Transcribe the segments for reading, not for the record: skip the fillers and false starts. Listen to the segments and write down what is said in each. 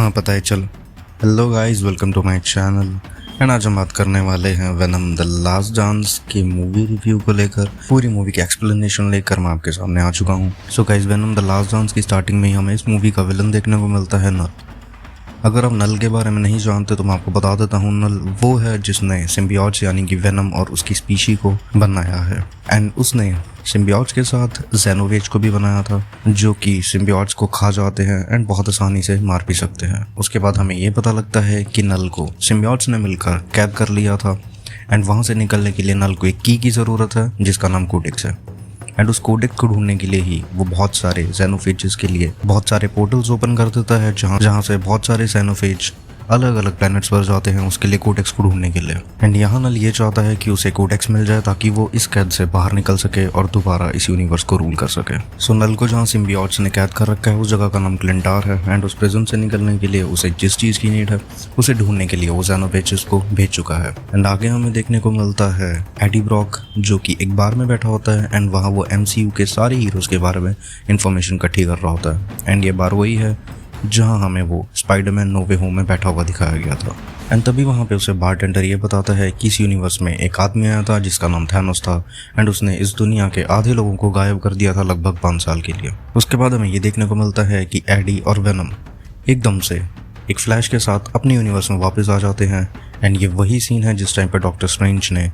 हाँ पता है चल। Hello guys, welcome to my channel. And आज हम बात करने वाले हैं वेनम द लास्ट डांस की मूवी रिव्यू को लेकर। पूरी मूवी की एक्सप्लेनेशन लेकर मैं आपके सामने आ चुका हूँ। So guys, venom the last dance की स्टार्टिंग में ही हमें इस मूवी का विलन देखने को मिलता है नल। अगर आप नल के बारे में नहीं जानते तो मैं आपको बता देता हूँ, नल वो है जिसने सिम्बियोट्स यानी कि वेनम और उसकी स्पीशी को बनाया है। एंड उसने सिम्बियोट्स के साथ जेनोवेज को भी बनाया था, जो कि सिम्बियोट्स को खा जाते हैं एंड बहुत आसानी से मार भी सकते हैं। उसके बाद हमें ये पता लगता है कि नल को सिम्बियोट्स ने मिलकर कैद कर लिया था एंड वहाँ से निकलने के लिए नल को एक की ज़रूरत है जिसका नाम कोडेक्स है। एंड उस कोडेक्स को ढूंढने के लिए ही वो बहुत सारे जेनोफेजेस के लिए बहुत सारे पोर्टल्स ओपन कर देता है, जहाँ से बहुत सारे जेनोफेज अलग अलग प्लैनेट्स पर जाते हैं उसके लिए कोडेक्स को ढूंढने के लिए। एंड यहाँ नल ये चाहता है कि उसे कोडेक्स मिल जाए ताकि वो इस कैद से बाहर निकल सके और दोबारा इस यूनिवर्स को रूल कर सके। सो नल को जहाँ सिम्बियोट्स ने कैद कर रखा है उस जगह का नाम क्लिंटार है। एंड उस प्रिजन से निकलने के लिए उसे जिस चीज़ की नीड है उसे ढूंढने के लिए वो जेनोफेजेस को भेज चुका है। एंड आगे हमें देखने को मिलता है एडी ब्रॉक, जो कि एक बार में बैठा होता है एंड वहाँ वो MCU के सारे हीरोज़ के बारे में इंफॉर्मेशन इकट्ठी कर रहा होता है। एंड ये बार वही है जहाँ हमें वो स्पाइडरमैन नो वे होम में बैठा हुआ दिखाया गया था। एंड तभी वहाँ पे उसे बारटेंडर ये बताता है कि इस यूनिवर्स में एक आदमी आया था जिसका नाम थैनोस था एंड उसने इस दुनिया के आधे लोगों को गायब कर दिया था लगभग 5 साल के लिए। उसके बाद हमें ये देखने को मिलता है कि एडी और वेनम एकदम से एक फ्लैश के साथ अपने यूनिवर्स में वापस आ जाते हैं। एंड ये वही सीन है जिस टाइम पर डॉक्टर स्ट्रेंज ने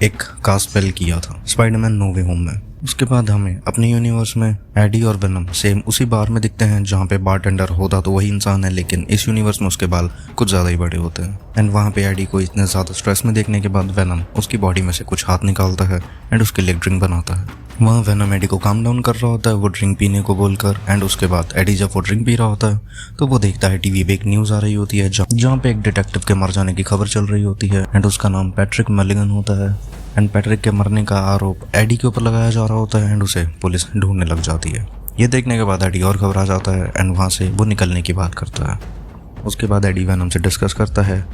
एक कास्ट स्पेल किया था स्पाइडरमैन नो वे होम में। उसके बाद हमें अपने यूनिवर्स में एडी और वेनम सेम उसी बार में दिखते हैं जहाँ पे बारटेंडर होता तो वही इंसान है, लेकिन इस यूनिवर्स में उसके बाल कुछ ज़्यादा ही बड़े होते हैं। एंड वहाँ पे एडी को इतने ज़्यादा स्ट्रेस में देखने के बाद वेनम उसकी बॉडी में से कुछ हाथ निकालता है एंड उसके लिए ड्रिंक बनाता है। वहाँ वेनम एडी को काम डाउन कर रहा होता है वो ड्रिंक पीने को बोलकर। एंड उसके बाद एडी जब वो ड्रिंक पी रहा होता है तो वो देखता है टीवी पे एक न्यूज़ आ रही होती है जहाँ पे एक डिटेक्टिव के मर जाने की खबर चल रही होती है एंड उसका नाम पैट्रिक मलिगन होता है। एंड पैट्रिक के मरने का आरोप एडी के ऊपर लगाया जा रहा होता है एंड उसे पुलिस ढूंढने लग जाती है। ये देखने के बाद एडी और घबरा जाता है एंड वहाँ से वो निकलने की बात करता है। उसके बाद एडी वेनम से डिस्कस करता है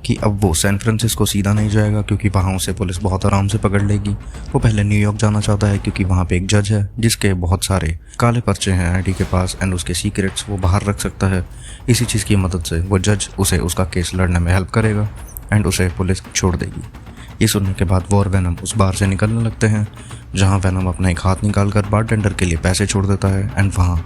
कि अब वो सैन फ्रांसिस्को सीधा नहीं जाएगा क्योंकि वहाँ उसे पुलिस बहुत आराम से पकड़ लेगी। वो पहले न्यूयॉर्क जाना चाहता है क्योंकि वहाँ पे एक जज है जिसके बहुत सारे काले पर्चे हैं एडी के पास एंड उसके सीक्रेट्स वो बाहर रख सकता है। इसी चीज़ की मदद से वो जज उसे उसका केस लड़ने में हेल्प करेगा एंड उसे पुलिस छोड़ देगी। ये सुनने के बाद वो और वेनम उस बार से निकलने लगते हैं जहाँ वेनम अपना एक हाथ निकाल कर बारटेंडर के लिए पैसे छोड़ देता है एंड वहाँ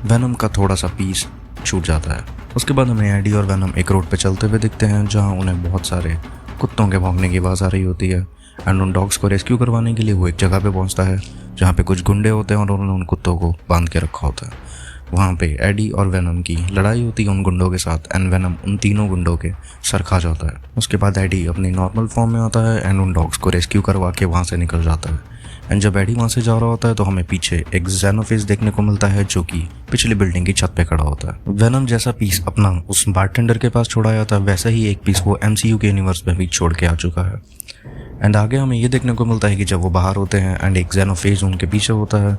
वेनम का थोड़ा सा पीस छूट जाता है। उसके बाद हमें एडी और वेनम एक रोड पे चलते हुए दिखते हैं जहाँ उन्हें बहुत सारे कुत्तों के भौंकने की आवाज़ आ रही होती है। एंड उन डॉग्स को रेस्क्यू करवाने के लिए वो एक जगह पे पहुँचता है जहाँ पे कुछ गुंडे होते हैं और उन्होंने उन कुत्तों को बांध के रखा होता है। वहाँ पे एडी और वेनम की लड़ाई होती है उन गुंडों के साथ एंड वेनम उन तीनों गुंडों के सर खा जाता है। उसके बाद एडी अपनी नॉर्मल फॉर्म में आता है एंड उन डॉग्स को रेस्क्यू करवा के वहाँ से निकल जाता है। एंड जब एडी वहाँ से जा रहा होता है तो हमें पीछे एक जेनोफेज देखने को मिलता है जो कि पिछली बिल्डिंग की छत पे खड़ा होता है। वेनम जैसा पीस अपना उस बारटेंडर के पास छोड़ाया था वैसा ही एक पीस वो MCU के यूनिवर्स में भी छोड़ के आ चुका है। एंड आगे हमें ये देखने को मिलता है कि जब वो बाहर होते हैं एंड एक जेनोफेज उनके पीछे होता है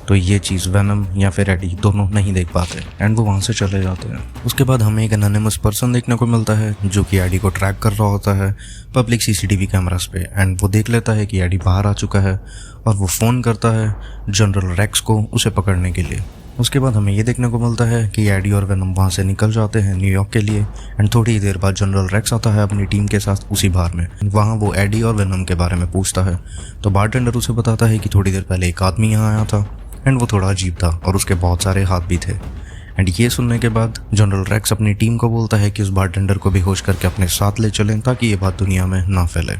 तो ये चीज़ वेनम या फिर एडी दोनों नहीं देख पाते एंड वो वहाँ से चले जाते हैं। उसके बाद हमें एक एनोनिमस पर्सन देखने को मिलता है जो कि एडी को ट्रैक कर रहा होता है पब्लिक CCTV कैमरास पे। एंड वो देख लेता है कि एडी बाहर आ चुका है और वो फ़ोन करता है जनरल रेक्स को उसे पकड़ने के लिए। उसके बाद हमें ये देखने को मिलता है कि एडी और वेनम वहाँ से निकल जाते हैं न्यूयॉर्क के लिए। एंड थोड़ी ही देर बाद जनरल रेक्स आता है अपनी टीम के साथ उसी बार में। वहाँ वो एडी और वेनम के बारे में पूछता है तो बारटेंडर उसे बताता है कि थोड़ी देर पहले एक आदमी यहाँ आया था एंड वो थोड़ा अजीब था और उसके बहुत सारे हाथ भी थे। एंड ये सुनने के बाद जनरल रेक्स अपनी टीम को बोलता है कि उस बारटेंडर को बेहोश करके अपने साथ ले चलें ताकि ये बात दुनिया में ना फैले।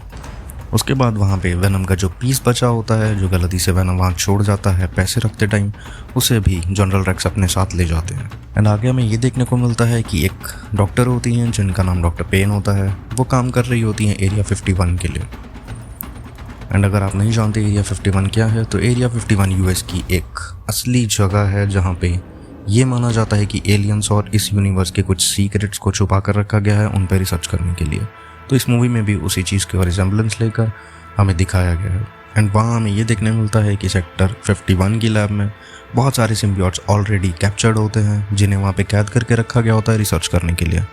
उसके बाद वहाँ पे वेनम का जो पीस बचा होता है जो गलती से वेनम वहाँ छोड़ जाता है पैसे रखते टाइम, उसे भी जनरल रेक्स अपने साथ ले जाते हैं। एंड आगे हमें ये देखने को मिलता है कि एक डॉक्टर होती हैं जिनका नाम डॉक्टर पेन होता है। वो काम कर रही होती हैं एरिया 51 के लिए। एंड अगर आप नहीं जानते एरिया 51 क्या है तो एरिया 51 US की एक असली जगह है जहाँ पे ये माना जाता है कि एलियंस और इस यूनिवर्स के कुछ सीक्रेट्स को छुपा कर रखा गया है उन पर रिसर्च करने के लिए। तो इस मूवी में भी उसी चीज़ के रिजेम्बलेंस लेकर हमें दिखाया गया है। एंड वहाँ हमें ये देखने मिलता है कि सेक्टर 51 की लैब में बहुत सारे सिम्बियोट्स ऑलरेडी कैप्चर्ड होते हैं जिन्हें वहाँ पे कैद करके रखा गया होता है रिसर्च करने के लिए।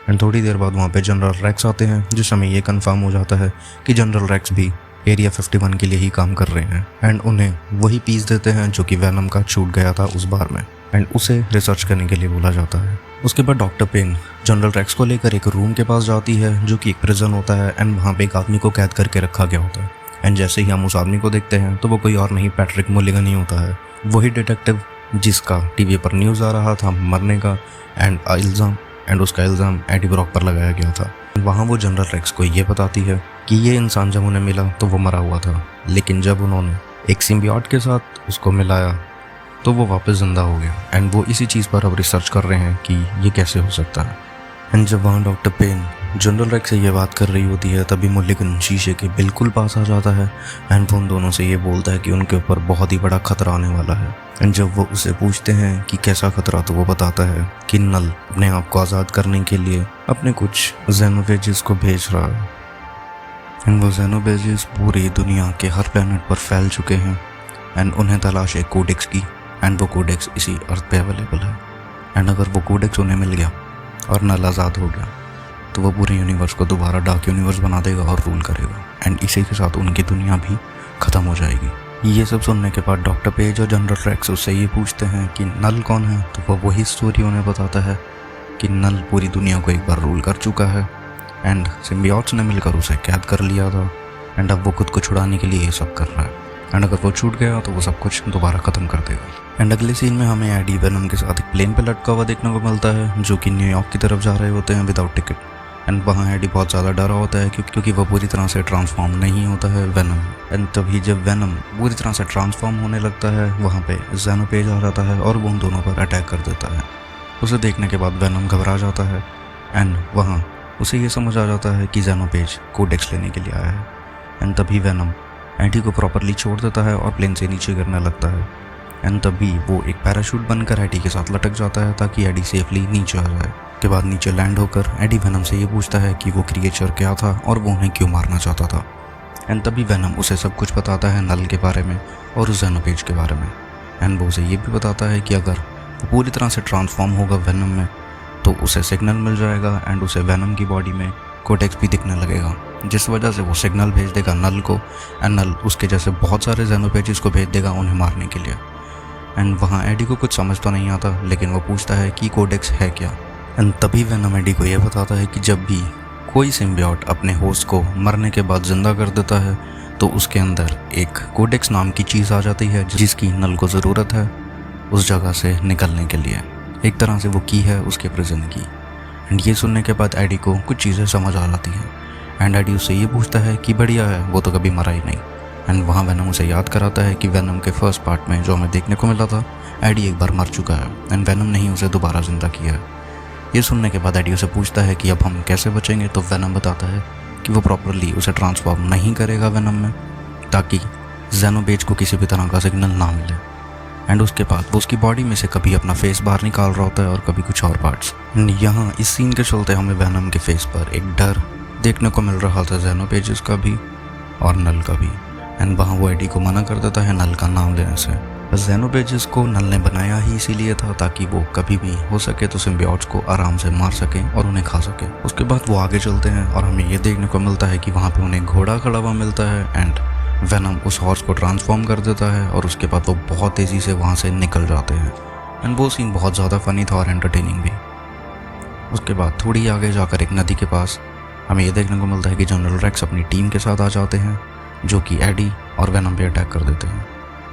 एंड थोड़ी देर बाद वहाँ पे जनरल रेक्स आते हैं जिस समय ये कन्फर्म हो जाता है कि जनरल रेक्स भी एरिया 51 के लिए ही काम कर रहे हैं एंड उन्हें वही पीस देते हैं जो कि वेनम का छूट गया था उस बार में। एंड उसे रिसर्च करने के लिए बोला जाता है। उसके बाद डॉक्टर पेन जनरल रेक्स को लेकर एक रूम के पास जाती है जो कि एक प्रिजन होता है एंड वहाँ पे एक आदमी को कैद करके रखा गया होता है। एंड जैसे ही हम उस आदमी को देखते हैं तो वो कोई और नहीं पैट्रिक मुलिगन ही होता है, वही डिटेक्टिव जिसका टीवी पर न्यूज़ आ रहा था मरने का एंड उसका इल्ज़ाम एडी ब्रॉक पर लगाया गया था। वहाँ वो जनरल रेक्स को ये बताती है कि ये इंसान जब उन्हें मिला तो वो मरा हुआ था, लेकिन जब उन्होंने एक सिम्बियोट के साथ उसको मिलाया तो वो वापस ज़िंदा हो गया। एंड वो इसी चीज़ पर अब रिसर्च कर रहे हैं कि ये कैसे हो सकता है। एंड जब वहाँ डॉक्टर पेन जनरल रेक्स से ये बात कर रही होती है तभी मुलिगन शीशे के बिल्कुल पास आ जाता है एंड वो उन दोनों से ये बोलता है कि उनके ऊपर बहुत ही बड़ा खतरा आने वाला है। एंड जब वो उसे पूछते हैं कि कैसा खतरा, तो वो बताता है कि नल अपने आप को आज़ाद करने के लिए अपने कुछ ज़ेनोफेजेस को भेज रहा है। एंड वो ज़ेनोफेजेस पूरी दुनिया के हर प्लैनेट पर फैल चुके हैं एंड उन्हें तलाश है कोडेक्स की। एंड वो कोडेक्स इसी अर्थ पे अवेलेबल है। एंड अगर वो कोडेक्स उन्हें मिल गया और नल आज़ाद हो गया तो वो पूरे यूनिवर्स को दोबारा डार्क यूनिवर्स बना देगा और रूल करेगा। एंड इसी के साथ उनकी दुनिया भी ख़त्म हो जाएगी। ये सब सुनने के बाद डॉक्टर पेज और जनरल रेक्स उससे ये पूछते हैं कि नल कौन है, तो वो वही स्टोरी उन्हें बताता है कि नल पूरी दुनिया को एक बार रूल कर चुका है एंड सिम्बियोट्स ने मिलकर उसे कैद कर लिया था एंड अब वो खुद को छुड़ाने के लिए ये सब कर रहा है। एंड अगर वो छूट गया तो वो सब कुछ दोबारा ख़त्म कर देगा। एंड अगले सीन में हमें एडी वेनम के साथ एक प्लेन पे लटका हुआ देखने को मिलता है जो कि न्यूयॉर्क की तरफ जा रहे होते हैं विदाउट टिकट। एंड वहाँ एडी बहुत ज़्यादा डरा होता है क्योंकि वह पूरी तरह से ट्रांसफॉर्म नहीं होता है वेनम। एंड तभी जब वेनम पूरी तरह से ट्रांसफॉर्म होने लगता है वहाँ पे ज़ेनोपेज आ जाता है और वो उन दोनों पर अटैक कर देता है। उसे देखने के बाद वेनम घबरा जाता है एंड वहाँ उसे ये समझ आ जाता है कि ज़ेनोपेज कोडेक्स लेने के लिए आया है। एंड तभी वेनम एडी को प्रॉपरली छोड़ देता है और प्लेन से नीचे गिरने लगता है। एंड तभी वो एक पैराशूट बनकर एडी के साथ लटक जाता है ताकि एडी सेफली नीचे आ जाए। के बाद नीचे लैंड होकर एडी वेनम से ये पूछता है कि वो क्रिएचर क्या था और वो उन्हें क्यों मारना चाहता था। एंड तभी वेनम उसे सब कुछ बताता है नल के बारे में और उस ज़ेनोपेज के बारे में। एंड वो उसे ये भी बताता है कि अगर वो पूरी तरह से ट्रांसफॉर्म होगा वेनम में तो उसे सिग्नल मिल जाएगा एंड उसे वेनम की बॉडी में कोडेक्स भी दिखने लगेगा, जिस वजह से वो सिग्नल भेज देगा नल को एंड नल उसके जैसे बहुत सारे ज़ेनोपेजेस को भेज देगा उन्हें मारने के लिए। एंड वहाँ एडी को कुछ समझ तो नहीं आता लेकिन वो पूछता है कि कोडेक्स है क्या। एंड तभी वेनम एडी को यह बताता है कि जब भी कोई सिम्बियोट अपने होस्ट को मरने के बाद ज़िंदा कर देता है तो उसके अंदर एक कोडेक्स नाम की चीज़ आ जाती है जिसकी नल को ज़रूरत है उस जगह से निकलने के लिए। एक तरह से वो की है उसके प्रिजन की। एंड ये सुनने के बाद एडी को कुछ चीज़ें समझ आ जाती हैं एंड एडी उससे ये पूछता है कि बढ़िया है, वो तो कभी मरा ही नहीं। एंड वहाँ वेनम उसे याद कराता है कि वेनम के फर्स्ट पार्ट में जो हमें देखने को मिला था एडी एक बार मर चुका है एंड वेनम ने ही उसे दोबारा ज़िंदा किया है। ये सुनने के बाद एडी उसे पूछता है कि अब हम कैसे बचेंगे, तो वेनम बताता है कि वो प्रॉपरली उसे ट्रांसफॉर्म नहीं करेगा वेनम में ताकि ज़ेनोपेज को किसी भी तरह का सिग्नल ना मिले। एंड उसके बाद वो उसकी बॉडी में से कभी अपना फेस बाहर निकाल रहा होता है और कभी कुछ और पार्ट्स। यहाँ इस सीन के चलते हमें वेनम के फेस पर एक डर देखने को मिल रहा था ज़ेनोपेजेस का भी और नल का भी। एंड वहाँ वो एडी को मना कर देता है नल का नाम लेने से। ज़ेनोपेजेस को नल ने बनाया ही इसीलिए था ताकि वो कभी भी हो सके तो सिम्बियोट्स को आराम से मार सके और उन्हें खा सके। उसके बाद वो आगे चलते हैं और हमें ये देखने को मिलता है कि वहाँ पे उन्हें घोड़ा खड़ा हुआ मिलता है एंड वेनम उस हॉर्स को ट्रांसफॉर्म कर देता है और उसके बाद वो बहुत तेज़ी से वहाँ से निकल जाते हैं। एंड वो सीन बहुत ज़्यादा फ़नी था और एंटरटेनिंग भी। उसके बाद थोड़ी आगे जाकर एक नदी के पास हमें ये देखने को मिलता है कि जनरल रेक्स अपनी टीम के साथ आ जाते हैं जो कि एडी और वेनम पे अटैक कर देते हैं।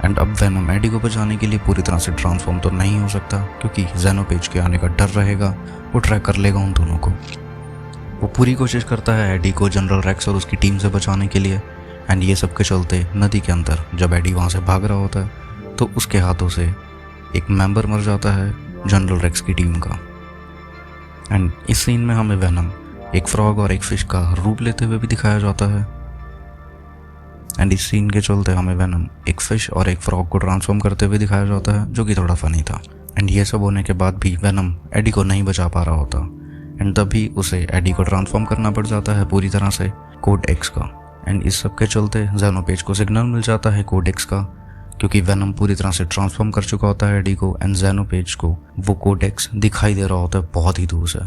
एंड अब वेनम एडी को बचाने के लिए पूरी तरह से ट्रांसफॉर्म तो नहीं हो सकता क्योंकि ज़ेनोपेज के आने का डर रहेगा, वो ट्रैक कर लेगा उन दोनों को। वो पूरी कोशिश करता है एडी को जनरल रेक्स और उसकी टीम से बचाने के लिए। एंड ये सब के चलते नदी के अंदर जब एडी वहाँ से भाग रहा होता है तो उसके हाथों से एक मेंबर मर जाता है जनरल रेक्स की टीम का। एंड इस सीन में हमें वेनम एक फ्रॉग और एक फिश का रूप लेते हुए भी दिखाया जाता है। एंड इस सीन के चलते हमें वेनम एक फिश और एक फ्रॉग को ट्रांसफॉर्म करते हुए दिखाया जाता है जो कि थोड़ा फनी था। एंड ये सब होने के बाद भी वेनम एडी को नहीं बचा पा रहा होता एंड तभी उसे एडी को ट्रांसफॉर्म करना पड़ जाता है पूरी तरह से कोडेक्स का। एंड इस सब के चलते ज़ेनोपेज को सिग्नल मिल जाता है कोडेक्स का क्योंकि वेनम पूरी तरह से ट्रांसफॉर्म कर चुका होता है एडी को एंड ज़ेनोपेज को वो कोडेक्स दिखाई दे रहा होता है बहुत ही दूर से।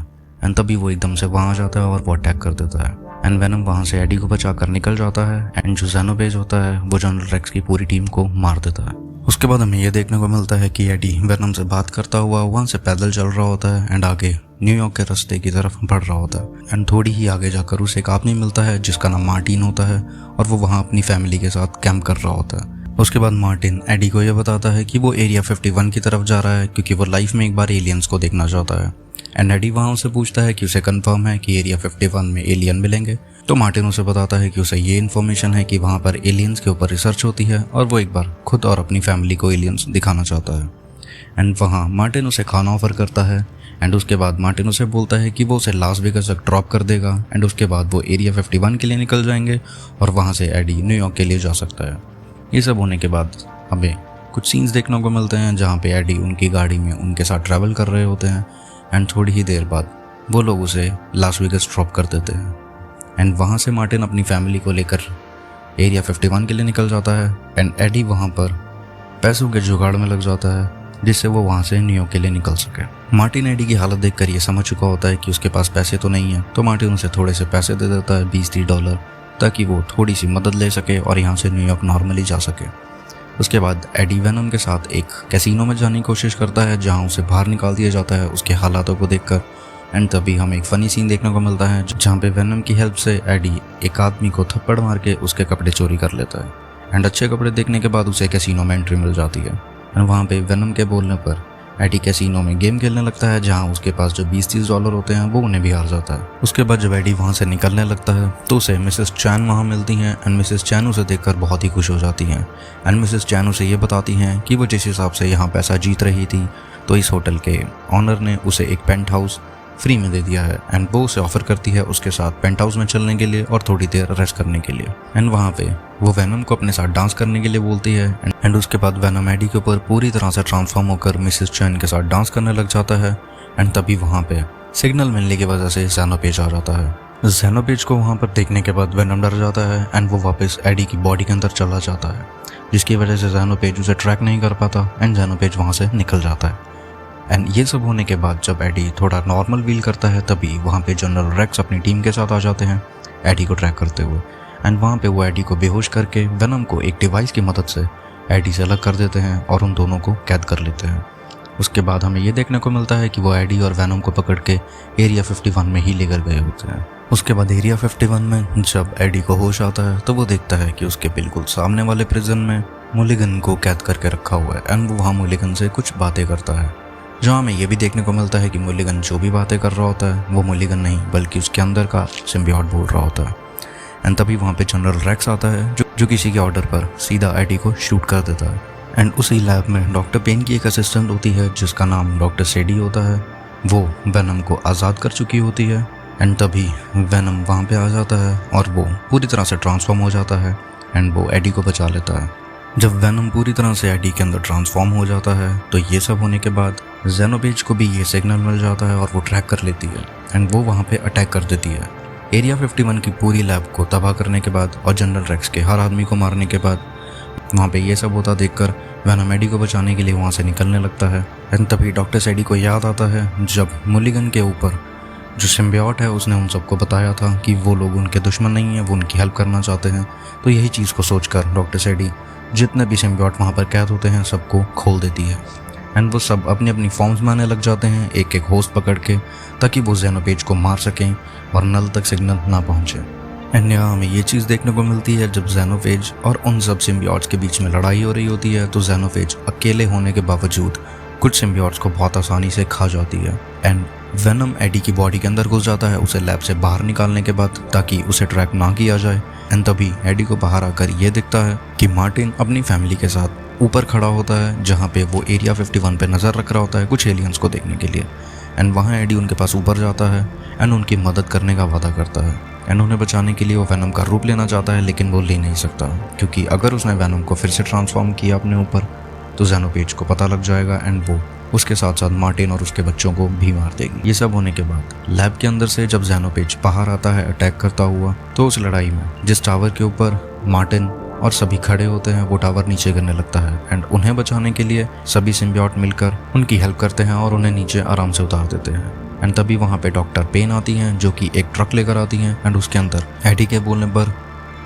एंड तभी वो एकदम से वहाँ आ जाता है और वो अटैक कर देता है एंड वेनम वहाँ से एडी को बचा कर निकल जाता है एंड जो ज़ेनोपेज होता है वो जनरल रेक्स की पूरी टीम को मार देता है। उसके बाद हमें ये देखने को मिलता है कि एडी वेनम से बात करता हुआ वहाँ से पैदल चल रहा होता है एंड आगे न्यूयॉर्क के रास्ते की तरफ बढ़ रहा होता है। एंड थोड़ी ही आगे जाकर उसे एक आदमी मिलता है जिसका नाम मार्टिन होता है और वो वहाँ अपनी फैमिली के साथ कैंप कर रहा होता है। उसके बाद मार्टिन एडी को ये बताता है कि वो एरिया 51 की तरफ जा रहा है क्योंकि वो लाइफ में एक बार एलियंस को देखना चाहता है। एंड एडी वहाँ उसे पूछता है कि उसे कंफर्म है कि एरिया 51 में एलियन मिलेंगे। तो मार्टिन उसे बताता है कि उसे ये इन्फॉर्मेशन है कि वहाँ पर एलियंस के ऊपर रिसर्च होती है और वो एक बार खुद और अपनी फैमिली को एलियंस दिखाना चाहता है। एंड वहाँ मार्टिन उसे खाना ऑफर करता है एंड उसके बाद मार्टिन उसे बोलता है कि वो उसे लास वेगास तक ड्रॉप कर देगा एंड उसके बाद वो एरिया 51 के लिए निकल जाएंगे और वहाँ से एडी न्यूयॉर्क के लिए जा सकता है। ये सब होने के बाद हमें कुछ सीन्स देखने को मिलते हैं जहाँ पे एडी उनकी गाड़ी में उनके साथ ट्रैवल कर रहे होते हैं एंड थोड़ी ही देर बाद वो लोग उसे लास वेगास ड्रॉप कर देते हैं। एंड वहाँ से मार्टिन अपनी फैमिली को लेकर एरिया 51 के लिए निकल जाता है एंड एडी वहाँ पर पैसों के जुगाड़ में लग जाता है जिससे वो वहाँ से न्यूयॉर्क के लिए निकल सके। मार्टिन एडी की हालत देखकर ये समझ चुका होता है कि उसके पास पैसे तो नहीं है, तो मार्टिन उसे थोड़े से पैसे दे देता है, $20-30, ताकि वो थोड़ी सी मदद ले सके और यहाँ से न्यूयॉर्क नॉर्मली जा सके। उसके बाद एडी वेनम के साथ एक कैसीनो में जाने की कोशिश करता है जहाँ उसे बाहर निकाल दिया जाता है उसके हालातों को देखकर। एंड तभी हमें एक फ़नी सीन देखने को मिलता है जहाँ पे वेनम की हेल्प से एडी एक आदमी को थप्पड़ मार के उसके कपड़े चोरी कर लेता है। एंड अच्छे कपड़े देखने के बाद उसे कैसीनो में एंट्री मिल जाती है एंड वहाँ पे वेनम के बोलने पर एडी कैसीनो में गेम खेलने लगता है जहाँ उसके पास जो $20-30 होते हैं वो उन्हें भी हार जाता है। उसके बाद जब एडी वहाँ से निकलने लगता है तो उसे मिसेस चैन वहाँ मिलती हैं एंड मिसेस चैन उसे देखकर बहुत ही खुश हो जाती हैं। एंड मिसेस चैन उसे ये बताती हैं कि वो जिस हिसाब से यहाँ पैसा जीत रही थी तो इस होटल के ऑनर ने उसे एक पेंट हाउस फ्री में दे दिया है एंड वो उसे ऑफर करती है उसके साथ पेंट हाउस में चलने के लिए और थोड़ी देर रेस्ट करने के लिए। एंड वहाँ पे वो वेनम को अपने साथ डांस करने के लिए बोलती है एंड उसके बाद वेनम एडी के ऊपर पूरी तरह से ट्रांसफॉर्म होकर मिसेस चैन के साथ डांस करने लग जाता है। एंड तभी वहाँ पे सिग्नल मिलने की वजह से ज़ेनोपेज आ जाता है। ज़ेनोपेज को वहाँ पर देखने के बाद वेनम डर जाता है एंड वो वापस एडी की बॉडी के अंदर चला जाता है जिसकी वजह से ज़ेनोपेज उसे ट्रैक नहीं कर पाता एंड ज़ेनोपेज वहाँ से निकल जाता है। एंड ये सब होने के बाद जब एडी थोड़ा नॉर्मल फील करता है तभी वहाँ पे जनरल रेक्स अपनी टीम के साथ आ जाते हैं एडी को ट्रैक करते हुए। एंड वहाँ पे वो एडी को बेहोश करके वेनम को एक डिवाइस की मदद से एडी से अलग कर देते हैं और उन दोनों को कैद कर लेते हैं। उसके बाद हमें ये देखने को मिलता है कि वो एडी और वेनम को पकड़ के एरिया 51 में ही लेकर गए होते हैं। उसके बाद एरिया 51 में जब एडी को होश आता है तो वो देखता है कि उसके बिल्कुल सामने वाले प्रिजन में मुलिगन को कैद करके रखा हुआ है एंड वो वहाँ मुलिगन से कुछ बातें करता है जहाँ हमें ये भी देखने को मिलता है कि मुलिगन जो भी बातें कर रहा होता है वो मुलिगन नहीं बल्कि उसके अंदर का सिम्बियोट बोल रहा होता है। एंड तभी वहाँ पे जनरल रेक्स आता है जो किसी के ऑर्डर पर सीधा एडी को शूट कर देता है। एंड उसी लैब में डॉक्टर पेन की एक असिस्टेंट होती है जिसका नाम डॉक्टर सेडी होता है, वो वेनम को आज़ाद कर चुकी होती है। एंड तभी वेनम वहाँ पे आ जाता है और वो पूरी तरह से ट्रांसफॉर्म हो जाता है एंड वो एडी को बचा लेता है। जब वेनम पूरी तरह से एडी के अंदर ट्रांसफॉर्म हो जाता है तो ये सब होने के बाद ज़ेनोपेज को भी ये सिग्नल मिल जाता है और वो ट्रैक कर लेती है एंड वो वहाँ पे अटैक कर देती है। एरिया 51 की पूरी लैब को तबाह करने के बाद और जनरल रेक्स के हर आदमी को मारने के बाद वहाँ पे ये सब होता देखकर वेनम एडी को बचाने के लिए वहाँ से निकलने लगता है। एंड तभी डॉक्टर सेडी को याद आता है जब मुलिगन के ऊपर जो सिम्बियोट है उसने उन सबको बताया था कि वो लोग उनके दुश्मन नहीं हैं, वो उनकी हेल्प करना चाहते हैं। तो यही चीज़ को सोचकर डॉक्टर सेडी जितने भी सिम्बियोट वहाँ पर कैद होते हैं सबको खोल देती है एंड वो सब अपनी अपनी फॉर्म्स में आने लग जाते हैं एक एक होस्ट पकड़ के ताकि वो ज़ेनोपेज को मार सकें और नल तक सिग्नल ना पहुँचे। एंड यहाँ हमें ये चीज़ देखने को मिलती है जब ज़ेनोपेज और उन सब सिम्बियोट्स के बीच में लड़ाई हो रही होती है तो ज़ेनोपेज अकेले होने के बावजूद कुछ सिम्बियोट्स को बहुत आसानी से खा जाती है। एंड वेनम एडी की बॉडी के अंदर घुस जाता है उसे लैब से बाहर निकालने के बाद ताकि उसे ट्रैक ना किया जाए। एंड तभी एडी को बाहर आकर ये दिखता है कि मार्टिन अपनी फैमिली के साथ ऊपर खड़ा होता है जहाँ पे वो एरिया 51 पे नज़र रख रहा होता है कुछ एलियंस को देखने के लिए। एंड वहाँ एडी उनके पास ऊपर जाता है एंड उनकी मदद करने का वादा करता है एंड उन्हें बचाने के लिए वो वेनम का रूप लेना चाहता है लेकिन वो ले नहीं सकता क्योंकि अगर उसने वेनम को फिर से ट्रांसफॉर्म किया अपने ऊपर तो ज़ेनोपेज को पता लग जाएगा एंड वो उसके साथ साथ मार्टिन और उसके बच्चों को भी मार देगी। ये सब होने के बाद लैब के अंदर से जब ज़ेनोपेज बाहर आता है अटैक करता हुआ तो उस लड़ाई में जिस टावर के ऊपर मार्टिन और सभी खड़े होते हैं वो टावर नीचे गिरने लगता है एंड उन्हें बचाने के लिए सभी सिम्बियोट मिलकर उनकी हेल्प करते हैं और उन्हें नीचे आराम से उतार देते हैं। एंड तभी वहाँ पे डॉक्टर पेन आती हैं जो कि एक ट्रक लेकर आती हैं एंड उसके अंदर एडी के बोलने पर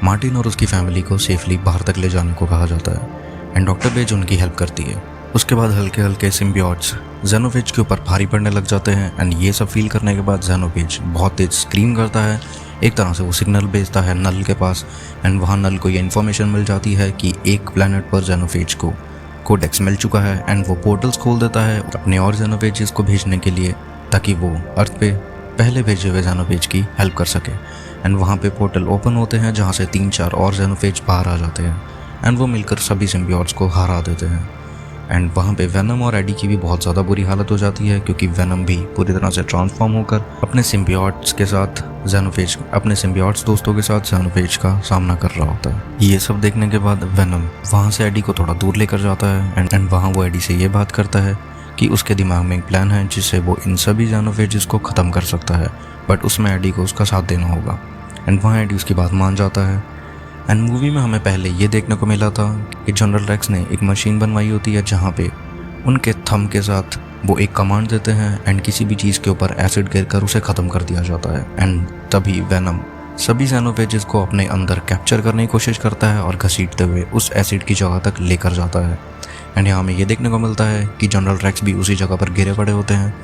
मार्टिन और उसकी फैमिली को सेफली बाहर तक ले जाने को कहा जाता है। एंड डॉक्टर पेज उनकी हेल्प करती है। उसके बाद हल्के हल्के सिम्बियोट्स जेनोफेज के ऊपर भारी पड़ने लग जाते हैं एंड ये सब फील करने के बाद जेनोफेज बहुत तेज स्क्रीम करता है। एक तरह से वो सिग्नल भेजता है नल के पास एंड वहाँ नल को ये इन्फॉर्मेशन मिल जाती है कि एक प्लैनेट पर जेनोफेज को कोडेक्स मिल चुका है एंड वो पोर्टल्स खोल देता है अपने और जेनोफेजेस को भेजने के लिए, ताकि वो अर्थ पे पहले भेजे हुए जेनोफेज की हेल्प कर सके। एंड वहाँ पे पोर्टल ओपन होते हैं जहाँ से 3-4 और जेनोफेज बाहर आ जाते हैं एंड वो मिलकर सभी सिम्बियोट्स को हरा देते हैं। एंड वहाँ पे वेनम और एडी की भी बहुत ज़्यादा बुरी हालत हो जाती है, क्योंकि वेनम भी पूरी तरह से ट्रांसफॉर्म होकर अपने सिम्बियोट्स दोस्तों के साथ जेनोफेज का सामना कर रहा होता है। ये सब देखने के बाद वेनम वहाँ से एडी को थोड़ा दूर लेकर जाता है एंड वहाँ वो एडी से ये बात करता है कि उसके दिमाग में एक प्लान है जिससे वो इन सभी जेनोफेजेस को ख़त्म कर सकता है, बट उसमें एडी को उसका साथ देना होगा। एंड वहाँ एडी उसकी बात मान जाता है। एंड मूवी में हमें पहले ये देखने को मिला था कि जनरल रेक्स ने एक मशीन बनवाई होती है जहाँ पे उनके थंब के साथ वो एक कमांड देते हैं एंड किसी भी चीज़ के ऊपर एसिड गिरकर उसे ख़त्म कर दिया जाता है। एंड तभी वेनम सभी जेनोफेजेस को अपने अंदर कैप्चर करने की कोशिश करता है और घसीटते हुए उस एसिड की जगह तक लेकर जाता है। एंड यहाँ हमें ये देखने को मिलता है कि जनरल रेक्स भी उसी जगह पर गिरे पड़े होते हैं,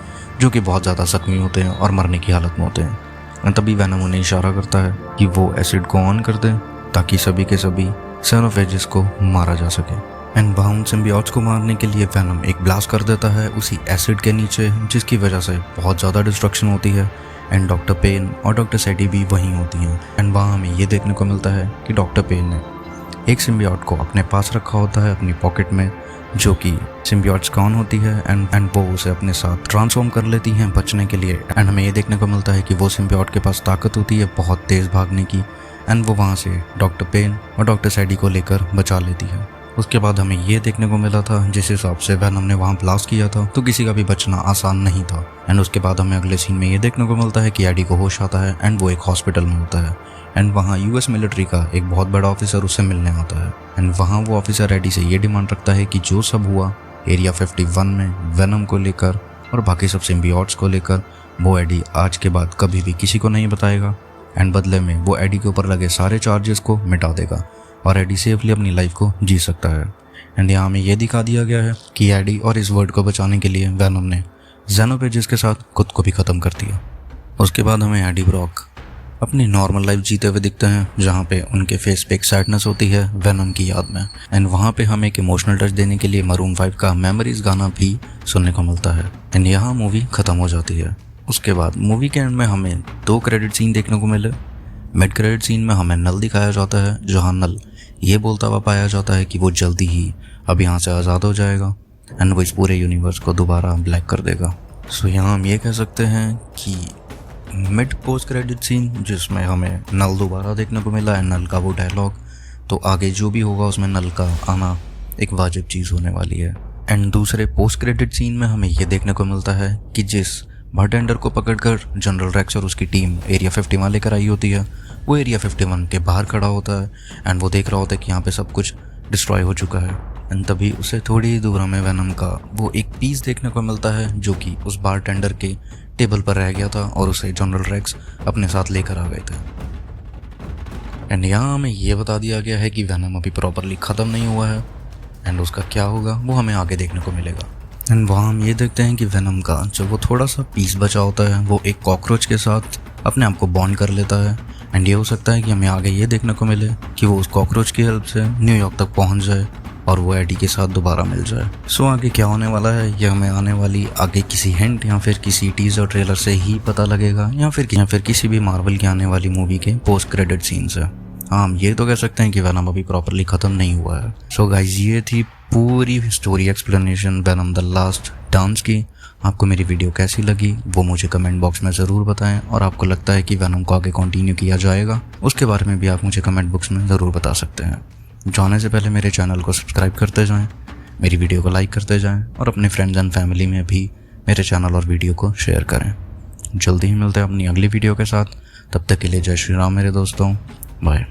जो कि बहुत ज़्यादा जख्मी होते हैं और मरने की हालत में होते हैं। एंड तभी वेनम उन्हें इशारा करता है कि वो एसिड को ऑन कर दें ताकि सभी के सभी जेनोफेजेस को मारा जा सके। एंड वहाँ उन सिम्बियोट्स को मारने के लिए वेनम एक ब्लास्ट कर देता है उसी एसिड के नीचे, जिसकी वजह से बहुत ज़्यादा डिस्ट्रक्शन होती है। एंड डॉक्टर पेन और डॉक्टर सैडी भी वहीं होती हैं। एंड वहाँ हमें ये देखने को मिलता है कि डॉक्टर पेन ने एक सिम्बियोट को अपने पास रखा होता है अपनी पॉकेट में, जो कि सिम्बियोट्स कौन होती है एंड वो उसे अपने साथ ट्रांसफॉर्म कर लेती हैं बचने के लिए। एंड हमें ये देखने को मिलता है कि वो सिम्बियोट के पास ताकत होती है बहुत तेज़ भागने की एंड वो वहाँ से डॉक्टर पेन और डॉक्टर सैडी को लेकर बचा लेती है। उसके बाद हमें ये देखने को मिला था जिस हिसाब से वेनम ने वहाँ ब्लास्ट किया था तो किसी का भी बचना आसान नहीं था। एंड उसके बाद हमें अगले सीन में ये देखने को मिलता है कि एडी को होश आता है एंड वो एक हॉस्पिटल में होता है एंड वहाँ यूएस मिलिट्री का एक बहुत बड़ा ऑफिसर उससे मिलने आता है। एंड वहाँ वो ऑफिसर एडी से ये डिमांड रखता है कि जो सब हुआ एरिया 51 में वेनम को लेकर और बाकी सब सिम्बियोट्स को लेकर, वो एडी आज के बाद कभी भी किसी को नहीं बताएगा एंड बदले में वो एडी के ऊपर लगे सारे चार्जेस को मिटा देगा और एडी सेफली अपनी लाइफ को जी सकता है। एंड यहाँ में ये दिखा दिया गया है कि एडी और इस वर्ल्ड को बचाने के लिए वेनम ने जेनोफेजेस के साथ खुद को भी ख़त्म कर दिया। उसके बाद हमें एडी ब्रॉक अपनी नॉर्मल लाइफ जीते हुए दिखते हैं, जहाँ पे उनके फेस पे एक सैडनेस होती है वेनम की याद में। एंड वहाँ पे हमें एक इमोशनल टच देने के लिए मरून 5 का मेमोरीज गाना भी सुनने को मिलता है। एंड यहाँ मूवी ख़त्म हो जाती है। उसके बाद मूवी के एंड में हमें 2 क्रेडिट सीन देखने को मिले। मिड क्रेडिट सीन में हमें नल दिखाया जाता है, जहाँ नल ये बोलता हुआ पाया जाता है कि वो जल्दी ही अब यहाँ से आज़ाद हो जाएगा एंड वो इस पूरे यूनिवर्स को दोबारा ब्लैक कर देगा। सो यहाँ हम ये कह सकते हैं कि मिड पोस्ट क्रेडिट सीन जिसमें हमें नल दोबारा देखने को मिला है, नल का वो डायलॉग, तो आगे जो भी होगा उसमें नल का आना एक वाजिब चीज़ होने वाली है। एंड दूसरे पोस्ट क्रेडिट सीन में हमें ये देखने को मिलता है कि जिस बारटेंडर को पकड़कर जनरल रेक्स और उसकी टीम एरिया 51 लेकर आई होती है, वो एरिया 51 के बाहर खड़ा होता है एंड वो देख रहा होता है कि यहाँ पे सब कुछ डिस्ट्रॉय हो चुका है। एंड तभी उसे थोड़ी ही दूर में वेनम का वो एक पीस देखने को मिलता है जो कि उस बारटेंडर के टेबल पर रह गया था और उसे जनरल रेक्स अपने साथ लेकर आ गए थे। एंड यहाँ हमें ये बता दिया गया है कि वेनम अभी प्रॉपरली ख़त्म नहीं हुआ है एंड उसका क्या होगा वो हमें आगे देखने को मिलेगा। एंड वहाँ हम ये देखते हैं कि वेनम का जब वो थोड़ा सा पीस बचा होता है वो एक कॉकरोच के साथ अपने आप को बॉन्ड कर लेता है। एंड ये हो सकता है कि हमें आगे ये देखने को मिले कि वो उस कॉकरोच की हेल्प से न्यूयॉर्क तक पहुँच जाए और वो एडी के साथ दोबारा मिल जाए। सो आगे क्या होने वाला है ये हमें आने वाली आगे किसी हिंट या फिर किसी टीजर ट्रेलर से ही पता लगेगा, या फिर किसी भी मार्वल की आने वाली मूवी के पोस्ट क्रेडिट सीन से। हम ये तो कह सकते हैं कि वेनम अभी प्रॉपरली ख़त्म नहीं हुआ है। सो गाइज ये थी पूरी story explanation venom the last dance की। आपको मेरी वीडियो कैसी लगी वो मुझे कमेंट बॉक्स में ज़रूर बताएं, और आपको लगता है कि वेनम को आगे कंटिन्यू किया जाएगा उसके बारे में भी आप मुझे कमेंट बॉक्स में ज़रूर बता सकते हैं। जाने से पहले मेरे चैनल को सब्सक्राइब करते जाएं, मेरी वीडियो को लाइक करते जाएं और अपने फ्रेंड्स एंड फैमिली में भी मेरे चैनल और वीडियो को शेयर करें। जल्दी ही मिलते हैं अपनी अगली वीडियो के साथ, तब तक के लिए जय श्री राम मेरे दोस्तों, बाय।